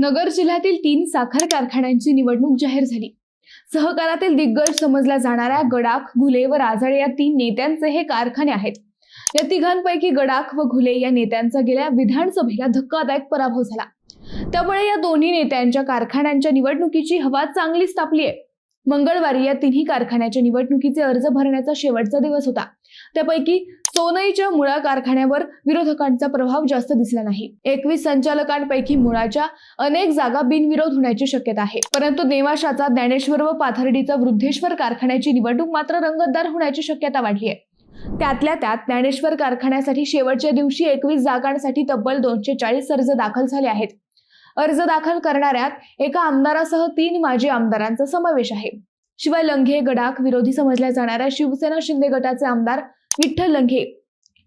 नगर जिल्ह्यातील 3 साखर कारखान्यांची निवडणूक जाहीर झाली। सहकारातील दिग्गज समजल्या जाणाऱ्या गडाख, घुले व राजळे या 3 नेत्यांचे हे कारखाने आहेत। या तिघांपैकी गडाख व घुले या नेत्यांचा गेल्या विधानसभेला धक्कादायक पराभव झाला। त्यामुळे या दोन्ही नेत्यांच्या कारखान्यांच्या निवडणुकीची हवा चांगलीच तापली आहे। मंगळवारी या तिन्ही कारखान्याच्या निवडणुकीचे अर्ज भरण्याचा शेवटचा दिवस होता। त्यापैकी सोनईच्या मुळा कारखान्यावर विरोधकांचा प्रभाव जास्त दिसला नाही। 21 संचालकांपैकी मुळाच्या अनेक जागा बिनविरोध होण्याची शक्यता आहे, परंतु नेवाशाचा ज्ञानेश्वर व पाथर्डीचा वृद्धेश्वर कारखान्याची निवडणूक मात्र रंगतदार होण्याची शक्यता वाढली आहे। त्यातल्या त्यात ज्ञानेश्वर कारखान्यासाठी शेवटच्या दिवशी 21 जागांसाठी तब्बल 240 अर्ज दाखल झाले आहेत। अर्ज दाखल करणाऱ्यात एका आमदारासह 3 माजी आमदारांचा समावेश आहे। शिवाय लंघे, गडाख विरोधी समजल्या जाणाऱ्या शिवसेना शिंदे गटाचे आमदार विठ्ठल लंघे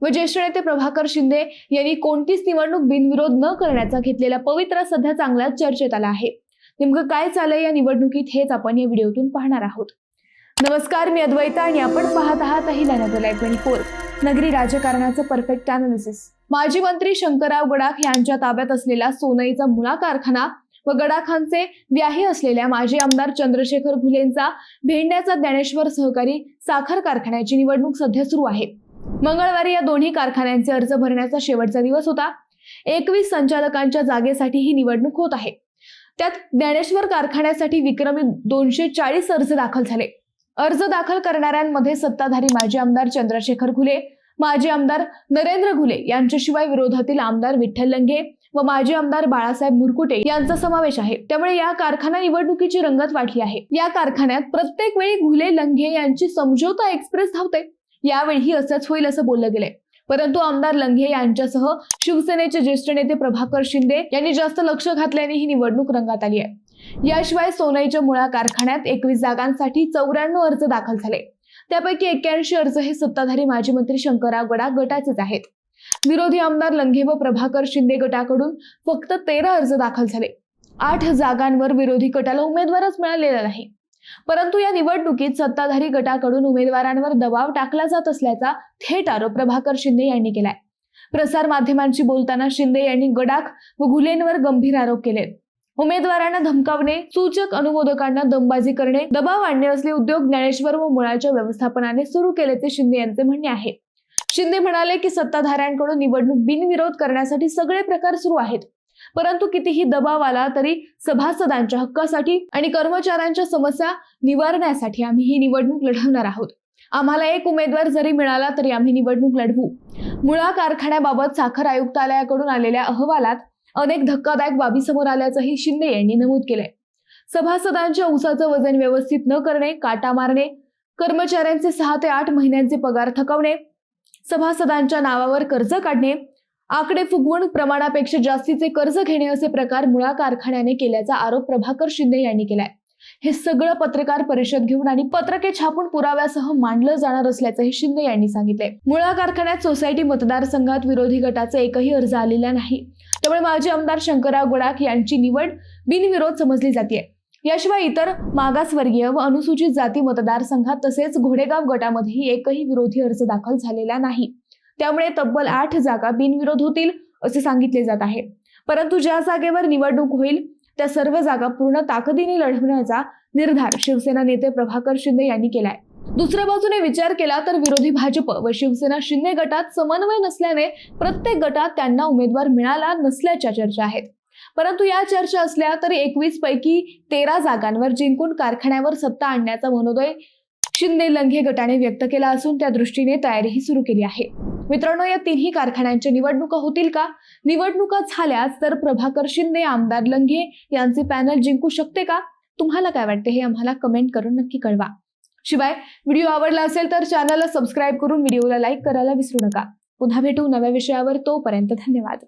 व ज्येष्ठ नेते प्रभाकर शिंदे यांनी कोणतीच निवडणूक बिनविरोध न करण्याचा घेतलेला पवित्रा सध्या चांगल्याच चर्चेत आला आहे। नेमकं काय चाललंय या निवडणुकीत हेच आपण या व्हिडिओतून पाहणार आहोत। नमस्कार, मी अद्वैता आणि आपण पाहत आहात अहिल्यानगर लाईव्ह 24, नगरी राजकारणाचं परफेक्ट अनालिसिस। माजी मंत्री शंकरराव गडाख यांच्या ताब्यात असलेला सोनईचा मुळा कारखाना व गडाखांचे व्याही असलेल्या माजी आमदार चंद्रशेखर घुलेंचा भेंड्याचा ज्ञानेश्वर सहकारी साखर कारखान्याची निवडणूक सध्या सुरू आहे। मंगळवारी या दोन्ही कारखान्यांचे अर्ज भरण्याचा शेवटचा दिवस होता। 21 संचालकांच्या जागेसाठी ही निवडणूक होत आहे। त्यात ज्ञानेश्वर कारखान्यासाठी विक्रमी 240 अर्ज दाखल झाले। अर्ज दाखल करणाऱ्यांमध्ये सत्ताधारी माजी आमदार चंद्रशेखर घुले, माजी आमदार नरेंद्र घुले यांच्याशिवाय विरोधातील आमदार विठ्ठल लंघे व माजी आमदार बाळासाहेब मुरकुटे यांचा समावेश आहे। त्यामुळे या कारखाना निवडणुकीची रंगत वाढली आहे। या कारखान्यात प्रत्येक वेळी घुले लंघे यांची समझोता एक्सप्रेस धावते। यावेळी असंच होईल असं बोललं गेलंय, परंतु आमदार लंघे यांच्यासह शिवसेनेचे ज्येष्ठ नेते प्रभाकर शिंदे यांनी जास्त लक्ष घातल्याने ही निवडणूक रंगात आली आहे। याशिवाय सोनईच्या मुळा कारखान्यात 21 जागांसाठी 94 अर्ज दाखल झाले। त्यापैकी 81 अर्ज हे सत्ताधारी माजी मंत्री शंकरराव गडाख गटाचेच आहेत। विरोधी आमदार लंघे व प्रभाकर शिंदे गटाकडून फक्त 13 अर्ज दाखल झाले। 8 जागांवर विरोधी गटाला उमेदवारच मिळालेला नाही। परंतु या निवडणुकीत सत्ताधारी गटाकडून उमेदवारांवर दबाव टाकला जात असल्याचा थेट आरोप प्रभाकर शिंदे यांनी केलाय। प्रसार माध्यमांशी बोलताना शिंदे यांनी गडाख व घुलेंवर गंभीर आरोप केले। उमेदवारांना धमकावणे, सूचक अनुमोदकांना दमबाजी करणे, दबाव आणणे असले उद्योग ज्ञानेश्वर व मुळाच्या व्यवस्थापनाने सुरू केल्याचे शिंदे यांचे म्हणणे आहे। शिंदे म्हणाले की सत्ताधाऱ्यांकडून निवडणूक बिनविरोध करण्यासाठी सगळे प्रकार सुरू आहेत, परंतु कितीही दबाव आला तरी सभासदांच्या हक्कासाठी आणि कर्मचाऱ्यांच्या समस्या निवारण्यासाठी आम्ही ही निवडणूक लढवणार आहोत। आम्हाला एक उमेदवार जरी मिळाला तरी आम्ही निवडणूक लढवू। मुळा कारखान्याबाबत साखर आयुक्तालयाकडून आलेल्या अहवालात अनेक धक्कादायक बाबी समोर आल्याचंही शिंदे यांनी नमूद केलंय। सभासदांच्या ऊसाचं वजन व्यवस्थित न करणे, काटा मारणे, कर्मचाऱ्यांचे 6 ते 8 महिन्यांचे पगार थकवणे, सभासदांच्या नावावर कर्ज काढणे, आकडे फुगवून प्रमाणापेक्षा जास्तीचे कर्ज घेणे असे प्रकार मुळा कारखान्याने केल्याचा आरोप प्रभाकर शिंदे यांनी केलाय। हे सगळं पत्रकार परिषद घेऊन आणि पत्रके छापून पुराव्यासह मांडलं जाणार असल्याचंही शिंदे यांनी सांगितलंय। मुळा कारखान्यात सोसायटी मतदारसंघात विरोधी गटाचा एकही अर्ज आलेला नाही। त्यामुळे माजी आमदार शंकरराव गडाख यांची निवड बिनविरोध समजली जाते। याशिवाय इतर मागासवर्गीय व अनुसूचित जाती मतदारसंघात तसेच घोडेगाव गटामध्येही एकही विरोधी अर्ज दाखल झालेला नाही। त्यामुळे तब्बल 8 जागा बिनविरोध होतील असे सांगितले जात आहे। परंतु ज्या जागेवर निवडणूक होईल त्या सर्व जागा पूर्ण ताकदीने लढवण्याचा निर्धार शिवसेना नेते प्रभाकर शिंदे यांनी केलाय। दुसऱ्या बाजूने विचार केला तर विरोधी भाजप व शिवसेना शिंदे गटात समन्वय नसल्याने प्रत्येक गटात त्यांना उमेदवार मिळाला नसल्याच्या चर्चा आहेत। परंतु या चर्चा असल्या तरी 21 पैकी 13 जागांवर जिंकून कारखान्यावर सत्ता आणण्याचा मनोदय शिंदे लंघे गटाने व्यक्त केला असून त्या दृष्टीने तयारीही सुरू केली आहे। मित्रांनो, या तिन्ही कारखान्यांच्या निवडणुका होतील का? निवडणुका झाल्यास तर प्रभाकर शिंदे, आमदार लंघे यांचे पॅनल जिंकू शकते का? तुम्हाला काय वाटते हे आम्हाला कमेंट करून नक्की कळवा। शिवाय व्हिडिओ आवडला असेल तर चॅनलला सबस्क्राईब करून व्हिडिओला लाईक करायला विसरू नका। पुन्हा भेटू नव्या विषयावर, तोपर्यंत धन्यवाद।